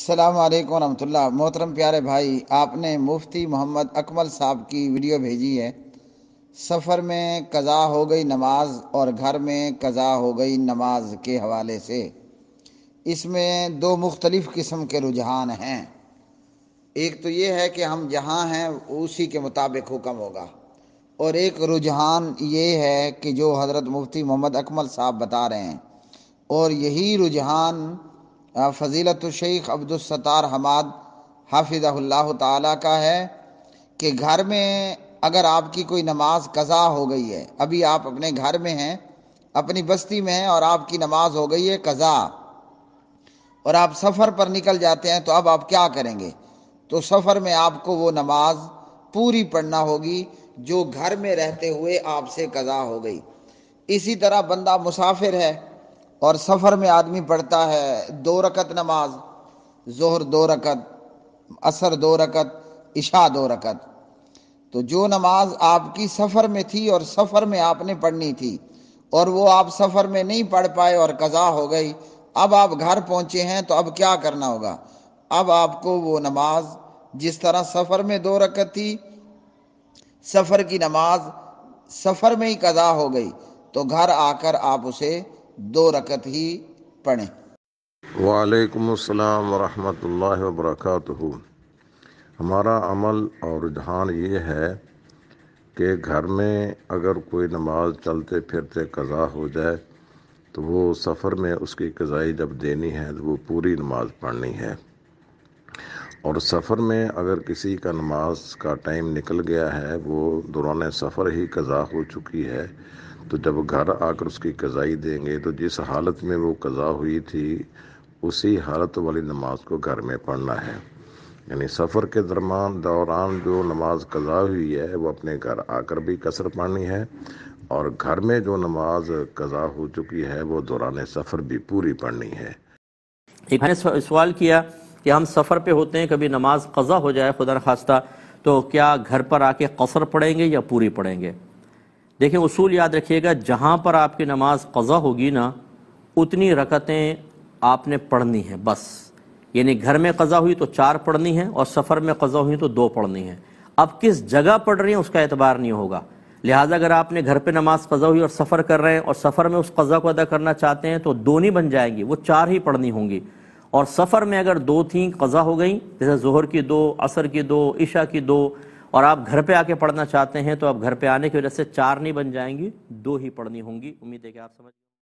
السلام علیکم ورحمۃ اللہ۔ محترم پیارے بھائی، آپ نے مفتی محمد اکمل صاحب کی ویڈیو بھیجی ہے۔ سفر میں قضا ہو گئی نماز اور گھر میں قضا ہو گئی نماز کے حوالے سے اس میں دو مختلف قسم کے رجحان ہیں۔ ایک تو یہ ہے کہ ہم جہاں ہیں اسی کے مطابق حکم ہوگا، اور ایک رجحان یہ ہے کہ جو حضرت مفتی محمد اکمل صاحب بتا رہے ہیں، اور یہی رجحان فضیلت الشیخ عبدالستار حماد حافظہ اللہ تعالیٰ کا ہے کہ گھر میں اگر آپ کی کوئی نماز قضا ہو گئی ہے، ابھی آپ اپنے گھر میں ہیں، اپنی بستی میں ہیں، اور آپ کی نماز ہو گئی ہے قضا، اور آپ سفر پر نکل جاتے ہیں، تو اب آپ کیا کریں گے؟ تو سفر میں آپ کو وہ نماز پوری پڑھنا ہوگی جو گھر میں رہتے ہوئے آپ سے قضا ہو گئی۔ اسی طرح بندہ مسافر ہے اور سفر میں آدمی پڑھتا ہے 2 رکعت نماز، ظہر 2 رکعت، عصر 2 رکعت، عشاء 2 رکعت۔ تو جو نماز آپ کی سفر میں تھی اور سفر میں آپ نے پڑھنی تھی، اور وہ آپ سفر میں نہیں پڑھ پائے اور قضا ہو گئی، اب آپ گھر پہنچے ہیں تو اب کیا کرنا ہوگا؟ اب آپ کو وہ نماز جس طرح سفر میں 2 رکعت تھی، سفر کی نماز سفر میں ہی قضا ہو گئی، تو گھر آ کر آپ اسے 2 رکعت ہی پڑھیں۔ وعلیکم السلام ورحمۃ اللہ وبرکاتہ۔ ہمارا عمل اور رجحان یہ ہے کہ گھر میں اگر کوئی نماز چلتے پھرتے قضا ہو جائے تو وہ سفر میں اس کی قضائی جب دینی ہے تو وہ پوری نماز پڑھنی ہے، اور سفر میں اگر کسی کا نماز کا ٹائم نکل گیا ہے، وہ دوران سفر ہی قضا ہو چکی ہے، تو جب گھر آ کر اس کی قضائی دیں گے تو جس حالت میں وہ قضا ہوئی تھی اسی حالت والی نماز کو گھر میں پڑھنا ہے۔ یعنی سفر کے دوران جو نماز قضا ہوئی ہے وہ اپنے گھر آ کر بھی قصر پڑھنی ہے، اور گھر میں جو نماز قضا ہو چکی ہے وہ دوران سفر بھی پوری پڑھنی ہے۔ ایک نے سوال کیا کہ ہم سفر پہ ہوتے ہیں، کبھی نماز قضا ہو جائے خدا نخواستہ، تو کیا گھر پر آ کے قصر پڑھیں گے یا پوری پڑھیں گے؟ دیکھیں، اصول یاد رکھیے گا، جہاں پر آپ کی نماز قضا ہوگی نا، اتنی رکعتیں آپ نے پڑھنی ہیں بس۔ یعنی گھر میں قضا ہوئی تو 4 پڑھنی ہیں، اور سفر میں قضا ہوئی تو 2 پڑھنی ہیں۔ اب کس جگہ پڑھ رہی ہیں اس کا اعتبار نہیں ہوگا، لہٰذا اگر آپ نے گھر پہ نماز قضا ہوئی اور سفر کر رہے ہیں اور سفر میں اس قضا کو ادا کرنا چاہتے ہیں تو 2 نہیں بن جائیں گی، وہ 4 ہی پڑھنی ہوں گی۔ اور سفر میں اگر 2 تھیں قضا ہو گئیں، جیسے ظہر کی 2، عصر کی 2، عشاء کی 2، اور آپ گھر پہ آ کے پڑھنا چاہتے ہیں، تو اب گھر پہ آنے کی وجہ سے 4 نہیں بن جائیں گی، 2 ہی پڑھنی ہوں گی۔ امید ہے کہ آپ سمجھ